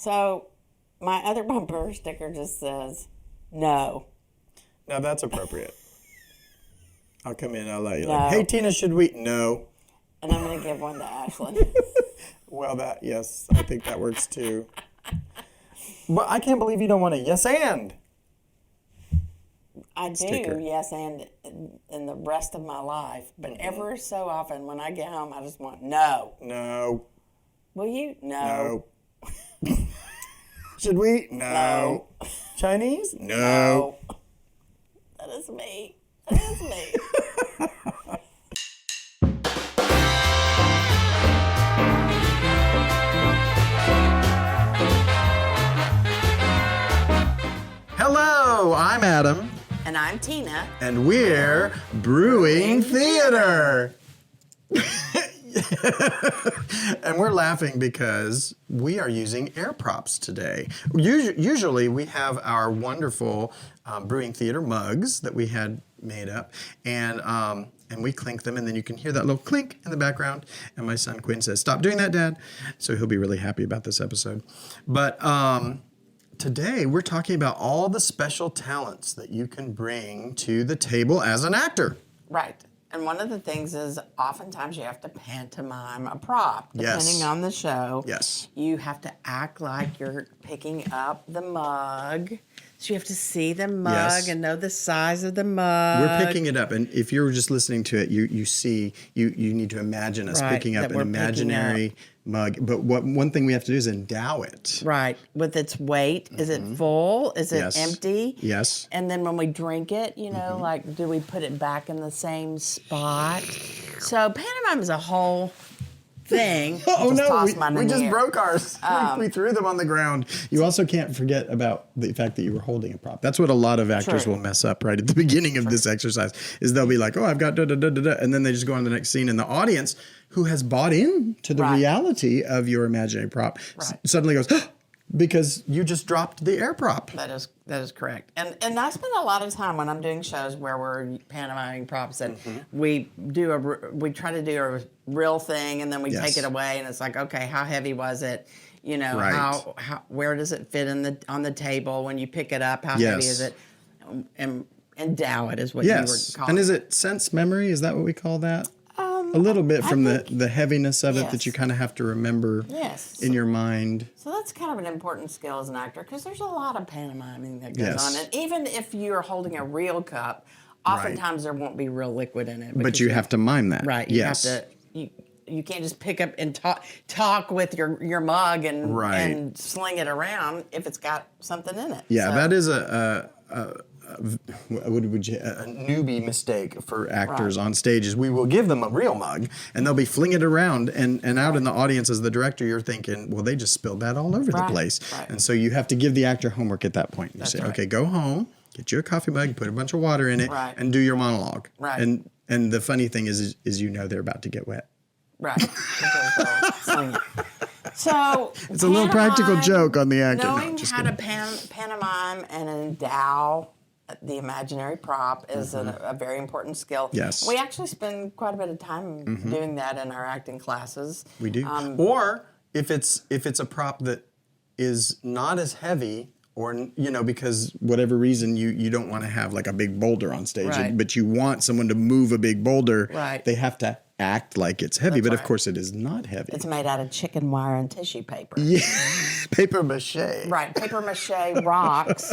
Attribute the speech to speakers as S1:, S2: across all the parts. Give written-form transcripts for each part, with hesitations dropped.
S1: So my other bumper sticker just says, no.
S2: Now that's appropriate. I'll come in, I'll let you
S1: No.
S2: like, hey, Tina, should we? No.
S1: And I'm going to give one to Ashlyn.
S2: Well, yes, I think that works too. But I can't believe you don't want a yes and.
S1: I do,
S2: Sticker.
S1: yes, and in the rest of my life. But ever so often when I get home, I just want no.
S2: No.
S1: Will you? No.
S2: No. Should we? No. Chinese? No.
S1: That is me. That is me.
S2: Hello, I'm Adam.
S1: And I'm Tina.
S2: And we're Brewing Theater. And we're laughing because we are using air props today. Usually we have our wonderful Brewing Theater mugs that we had made up, and we clink them, and then you can hear that little clink in the background. And my son Quinn says, "Stop doing that, Dad." So he'll be really happy about this episode. But today we're talking about all the special talents that you can bring to the table as an actor.
S1: Right. And one of the things is oftentimes you have to pantomime a prop, depending
S2: Yes.
S1: on the show.
S2: Yes.
S1: You have to act like you're picking up the mug. So you have to see the mug
S2: Yes.
S1: and know the size of the mug.
S2: We're picking it up, and if you're just listening to it, you need to imagine us
S1: Right,
S2: picking up
S1: that
S2: an
S1: we're picking
S2: imaginary mug. But one thing we have to do is endow it.
S1: Right. With its weight. Is it full? Is it
S2: Yes.
S1: empty?
S2: Yes.
S1: And then when we drink it, like, do we put it back in the same spot? So pantomime is a whole thing.
S2: Oh
S1: Just
S2: no,
S1: tossed mine
S2: we
S1: in the
S2: just
S1: air.
S2: broke ours. We threw them on the ground. You also can't forget about the fact that you were holding a prop. That's what a lot of actors
S1: True.
S2: will mess up right at the beginning of this exercise, is they'll be like, oh, I've got da-da-da-da-da, and then they just go on to the next scene, and the audience, who has bought into the
S1: Right.
S2: reality of your imaginary prop,
S1: Right.
S2: suddenly goes, because you just dropped the air prop.
S1: That is correct. And I spend a lot of time when I'm doing shows where we're pantomiming props and we try to do a real thing, and then we
S2: Yes.
S1: take it away, and it's like, okay, how heavy was it?
S2: Right.
S1: How where does it fit on the table when you pick it up? How heavy
S2: Yes.
S1: is it? And endow it is what
S2: Yes.
S1: you were calling.
S2: And is it sense memory? Is that what we call that? A little bit from the heaviness of it that
S1: Yes.
S2: you kind of have to remember
S1: Yes.
S2: in your mind.
S1: So that's kind of an important skill as an actor, because there's a lot of pantomiming that goes
S2: Yes.
S1: on. And even if you're holding a real cup, oftentimes there won't be real liquid in it.
S2: But
S1: because
S2: you have to mime that.
S1: Right. You
S2: Yes.
S1: have to. You can't just pick up and talk with your mug and
S2: Right.
S1: and sling it around if it's got something in it.
S2: Yeah,
S1: So-
S2: that is a newbie mistake for actors
S1: Right.
S2: on stage. Is we will give them a real mug and they'll be flinging it around, and out in the audience as the director, you're thinking, well, they just spilled that all over the
S1: Right,
S2: place.
S1: right.
S2: And so you have to give the actor homework at that point. You say,
S1: right.
S2: okay, go home, get you a coffee mug, put a bunch of water in it,
S1: Right.
S2: and do your monologue.
S1: Right.
S2: And the funny thing is they're about to get wet.
S1: Right. Because they'll sling it. So
S2: It's a little practical joke on the actor. No,
S1: Knowing
S2: just
S1: how to
S2: kidding.
S1: pantomime and endow the imaginary prop is a very important skill.
S2: Yes.
S1: We actually spend quite a bit of time doing that in our acting classes.
S2: We do. Or if it's a prop that is not as heavy, or because whatever reason you don't want to have like a big boulder on stage,
S1: Right.
S2: but you want someone to move a big boulder,
S1: Right.
S2: they have to act like it's heavy,
S1: That's
S2: but of
S1: right.
S2: course it is not heavy.
S1: It's made out of chicken wire and tissue paper.
S2: Yeah, paper mache.
S1: Right, paper mache rocks,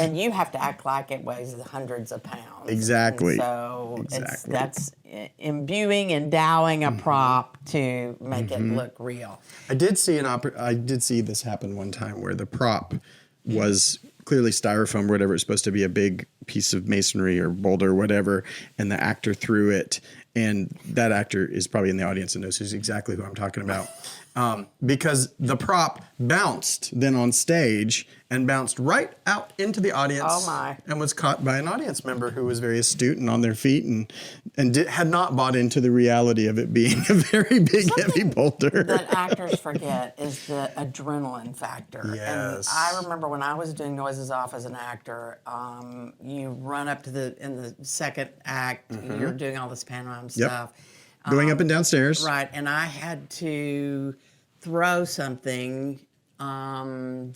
S1: and you have to act like it weighs hundreds of pounds.
S2: Exactly.
S1: And so
S2: Exactly.
S1: that's imbuing, endowing a prop to make it look real.
S2: I did see this happen one time where the prop was clearly styrofoam or whatever. It's supposed to be a big piece of masonry or boulder or whatever, and the actor threw it, and that actor is probably in the audience and knows who's exactly who I'm talking about. Because the prop bounced then on stage and bounced right out into the audience.
S1: Oh, my.
S2: And was caught by an audience member who was very astute and on their feet and had not bought into the reality of it being a very big, heavy boulder.
S1: That actors forget is the adrenaline factor.
S2: Yes.
S1: And I remember when I was doing Noises Off as an actor, you run up to in the second act, you're doing all this pantomime stuff.
S2: Going up and down stairs.
S1: Right, and I had to throw something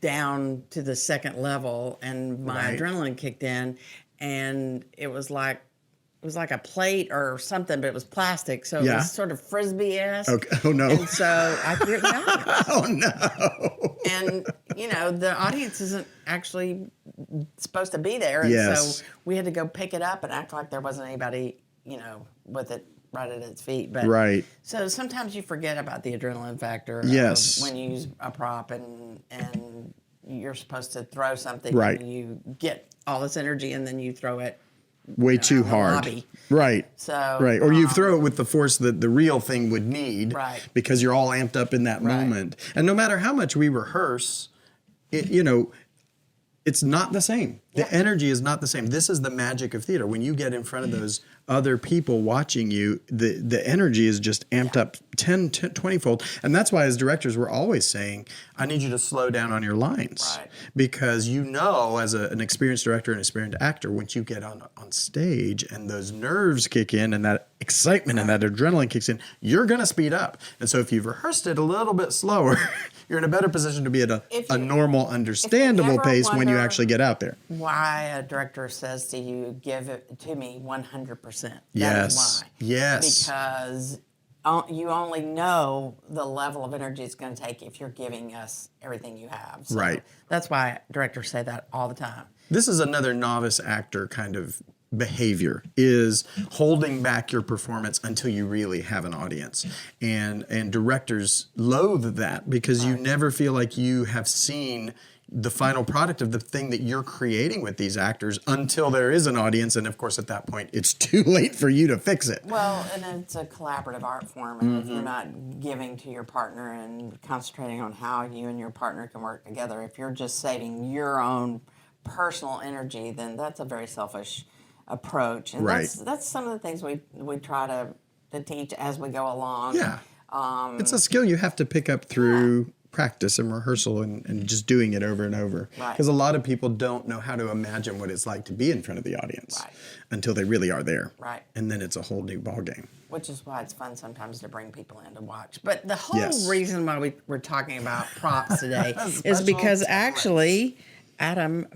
S1: down to the second level, and my adrenaline kicked in, and it was like a plate or something, but it was plastic, so it was sort of frisbee-esque.
S2: Okay. Oh no!
S1: And so I threw it in the audience.
S2: Oh no!
S1: And the audience isn't actually supposed to be there, and so we had to go pick it up and act like there wasn't anybody, with it right at its feet. But so sometimes you forget about the adrenaline factor.
S2: Yes.
S1: When you use a prop and you're supposed to throw something,
S2: right?
S1: And you get all this energy and then you throw it
S2: way too hard.
S1: Lobby.
S2: Right.
S1: So
S2: or you throw it with the force that the real thing would need.
S1: Right.
S2: Because you're all amped up in that moment. And no matter how much we rehearse, it's not the same. The energy is not the same. This is the magic of theater. When you get in front of those other people watching you, the energy is just amped up 10, 20-fold. And that's why as directors, we're always saying, I need you to slow down on your lines.
S1: Right.
S2: Because as an experienced director and experienced actor, once you get on stage and those nerves kick in and that excitement and that adrenaline kicks in, you're going to speed up. And so if you've rehearsed it a little bit slower, you're in a better position to be at a normal, understandable pace when you actually get out there.
S1: Why a director says to you, give it to me 100%.
S2: Yes.
S1: That is why.
S2: Yes.
S1: Because you only know the level of energy it's going to take if you're giving us everything you have. So
S2: right.
S1: That's why directors say that all the time.
S2: This is another novice actor kind of behavior, is holding back your performance until you really have an audience. And directors loathe that because you never feel like you have seen the final product of the thing that you're creating with these actors until there is an audience. And of course, at that point, it's too late for you to fix it.
S1: Well, and it's a collaborative art form. And if you're not giving to your partner and concentrating on how you and your partner can work together, if you're just saving your own personal energy, then that's a very selfish approach. And that's some of the things we try to teach as we go along.
S2: Yeah. It's a skill you have to pick up through practice and rehearsal and just doing it over and over. Because a lot of people don't know how to imagine what it's like to be in front of the audience until they really are there.
S1: Right.
S2: And then it's a whole new ballgame.
S1: Which is why it's fun sometimes to bring people in to watch. But the whole reason why we're talking about props today is because actually Adam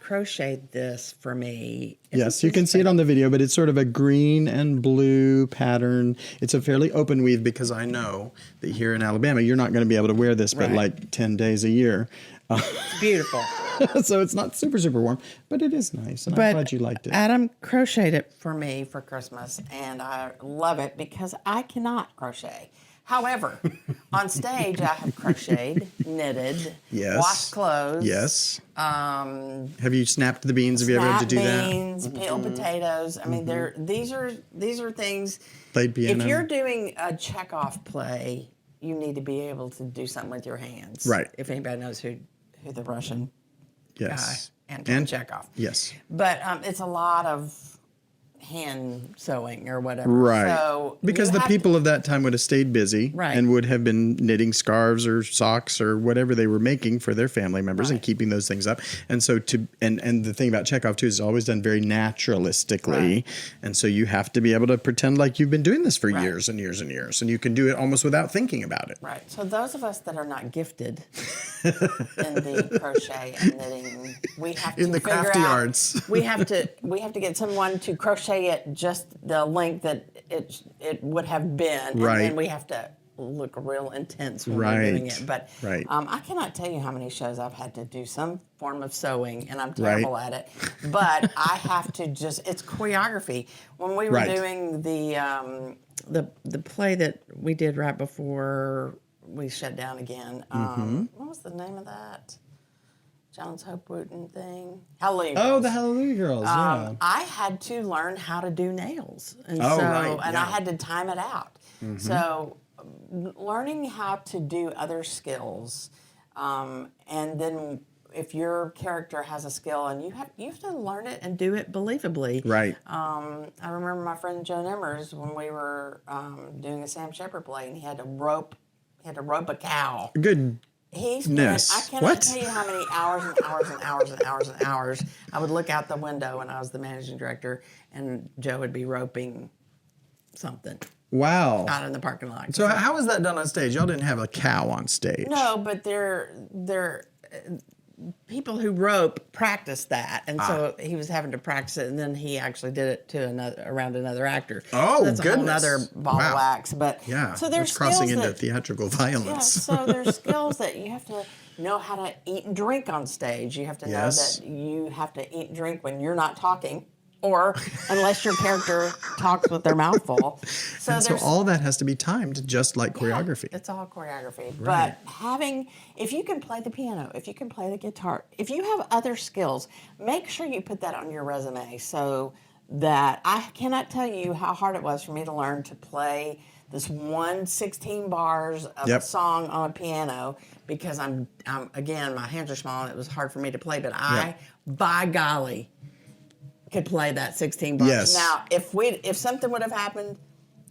S1: crocheted this for me.
S2: Yes, you can see it on the video, but it's sort of a green and blue pattern. It's a fairly open weave because I know that here in Alabama, you're not going to be able to wear this but like 10 days a year.
S1: It's beautiful.
S2: So it's not super, super warm, but it is nice. And I'm glad you liked it.
S1: Adam crocheted it for me for Christmas, and I love it because I cannot crochet. However, on stage, I have crocheted, knitted, washed clothes.
S2: Yes. Have you snapped the beans? Have you ever had to do that?
S1: Beans, peeled potatoes. I mean, these are things.
S2: Played piano.
S1: If you're doing a Chekhov play, you need to be able to do something with your hands.
S2: Right.
S1: If anybody knows who the Russian guy,
S2: and
S1: Chekhov.
S2: Yes.
S1: But it's a lot of hand sewing or whatever.
S2: Right.
S1: So
S2: because the people of that time would have stayed busy and would have been knitting scarves or socks or whatever they were making for their family members and keeping those things up. And so and the thing about Chekhov too is it's always done very naturalistically. And so you have to be able to pretend like you've been doing this for years and years and years. And you can do it almost without thinking about it.
S1: Right. So those of us that are not gifted in the crochet and knitting, we have to
S2: in the crafty arts.
S1: we have to get someone to crochet it just the length that it would have been, and then we have to look real intense when we're doing it. But I cannot tell you how many shows I've had to do some form of sewing, and I'm terrible at it. But I have to it's choreography. When we were doing the play that we did right before we shut down again, what was the name of that? Jones Hope Wooten thing. Hallelujah Girls.
S2: Oh, the Hallelujah Girls, yeah.
S1: I had to learn how to do nails. And I had to time it out. So learning how to do other skills, and then if your character has a skill and you have to learn it and do it believably.
S2: Right.
S1: I remember my friend Joan Emmers when we were doing a Sam Shepard play, and he had to rope a cow.
S2: Good.
S1: He spent, I cannot tell you how many hours and hours and hours and hours and hours. I would look out the window when I was the managing director, and Joe would be roping something.
S2: Wow.
S1: Out in the parking lot.
S2: So how is that done on stage? Y'all didn't have a cow on stage.
S1: No, but they're people who rope practice that, and so he was having to practice it, and then he actually did it to around another actor.
S2: Oh,
S1: so that's
S2: goodness.
S1: a whole other ball of wax. But so there's
S2: crossing into
S1: that,
S2: theatrical violence.
S1: Yeah, so there's skills that you have to know how to eat and drink on stage. You have to know that you have to eat and drink when you're not talking. Or unless your character talks with their mouth full.
S2: So all that has to be timed just like choreography.
S1: It's all choreography.
S2: Right.
S1: But if you can play the piano, if you can play the guitar, if you have other skills, make sure you put that on your resume so that I cannot tell you how hard it was for me to learn to play this 16 bars of a song on a piano because I'm again, my hands are small and it was hard for me to play, but by golly, could play that 16 bars.
S2: Yes.
S1: Now, if something would have happened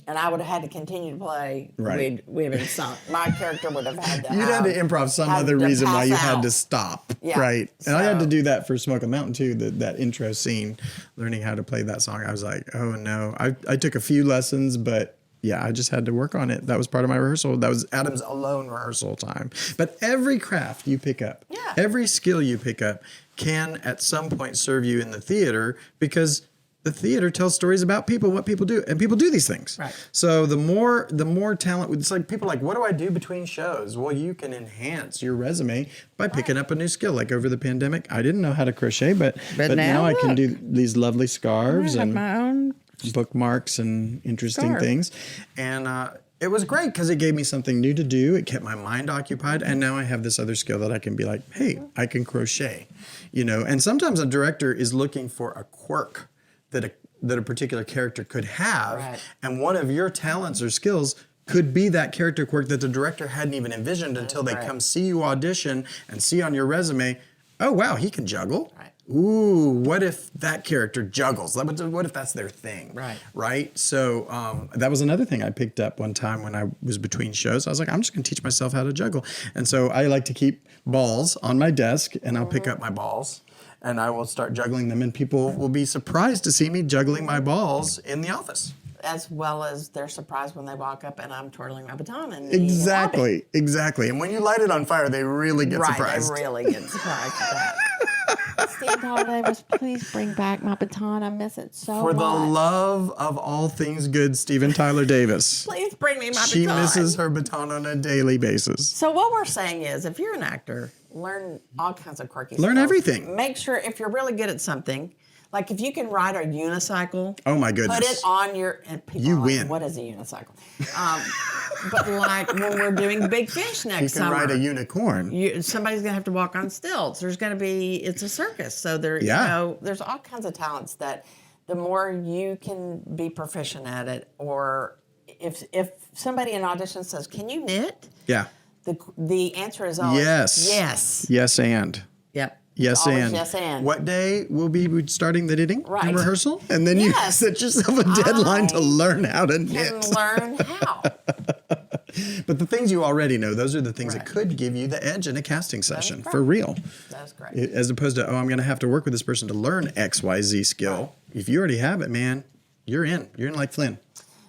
S1: and I would have had to continue to play, we'd have been sunk. My character would have had to
S2: You'd had to improv some other reason why you had to stop.
S1: Yeah.
S2: Right. And I had to do that for Smoke a Mountain too, that intro scene, learning how to play that song. I was like, oh no. I took a few lessons, but yeah, I just had to work on it. That was part of my rehearsal. That was Adam's alone rehearsal time. But every craft you pick up, every skill you pick up can at some point serve you in the theater because the theater tells stories about people, what people do, and people do these things.
S1: Right.
S2: So the more talent, it's like people are like, what do I do between shows? Well, you can enhance your resume by picking up a new skill. Like over the pandemic, I didn't know how to crochet, but now I can do these lovely scarves and
S1: my own
S2: bookmarks and interesting things. And it was great because it gave me something new to do. It kept my mind occupied. And now I have this other skill that I can be like, hey, I can crochet, And sometimes a director is looking for a quirk that a particular character could have.
S1: Right.
S2: And one of your talents or skills could be that character quirk that the director hadn't even envisioned until they come see you audition and see on your resume, oh, wow, he can juggle.
S1: Right.
S2: Ooh, what if that character juggles? What if that's their thing?
S1: Right.
S2: Right? So that was another thing I picked up one time when I was between shows. I was like, I'm just going to teach myself how to juggle. And so I like to keep balls on my desk, and I'll pick up my balls, and I will start juggling them, and people will be surprised to see me juggling my balls in the office.
S1: As well as they're surprised when they walk up and I'm twirling my baton. And
S2: Exactly. And when you light it on fire, they really get surprised.
S1: Right, they really get surprised at that. Steve Davis, please bring back my baton. I miss it so much.
S2: For the love of all things good, Steven Tyler Davis.
S1: Please bring me my baton.
S2: She misses her baton on a daily basis.
S1: So what we're saying is, if you're an actor, learn all kinds of quirky
S2: Learn
S1: skills.
S2: everything.
S1: Make sure if you're really good at something, like if you can ride a unicycle.
S2: Oh my goodness.
S1: Put it on your. And people
S2: you
S1: are like,
S2: win.
S1: What is a unicycle? But like when we're doing Big Fish next summer.
S2: You can ride a unicorn.
S1: Somebody's going to have to walk on stilts. There's going to be, it's a circus. So there's all kinds of talents that the more you can be proficient at it, or if somebody in audition says, can you knit?
S2: Yeah.
S1: The answer is always yes.
S2: Yes, and.
S1: Yep.
S2: Yes, and.
S1: Yes, and.
S2: What day will be starting the knitting
S1: right.
S2: and rehearsal? And then you set yourself a deadline to learn how to knit.
S1: Learn how.
S2: But the things you already know, those are the things that could give you the edge in a casting session, for real.
S1: That's great.
S2: As opposed to, I'm going to have to work with this person to learn XYZ skill. Right. If you already have it, man, you're in. You're in like Flynn.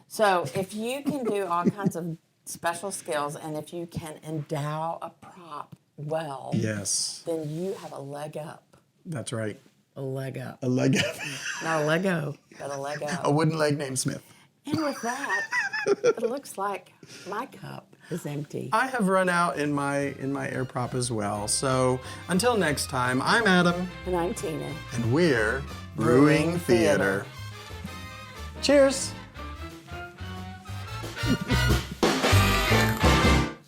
S1: So if you can do all kinds of special skills, and if you can endow a prop well, then you have a leg up.
S2: That's right.
S1: A leg up.
S2: A leg up.
S1: Not a Lego, but a leg up.
S2: A wooden leg named Smith.
S1: And with that, it looks like my cup is empty.
S2: I have run out in my air prop as well. So until next time, I'm Adam.
S1: And I'm Tina.
S2: And we're Brewing Theater. Cheers.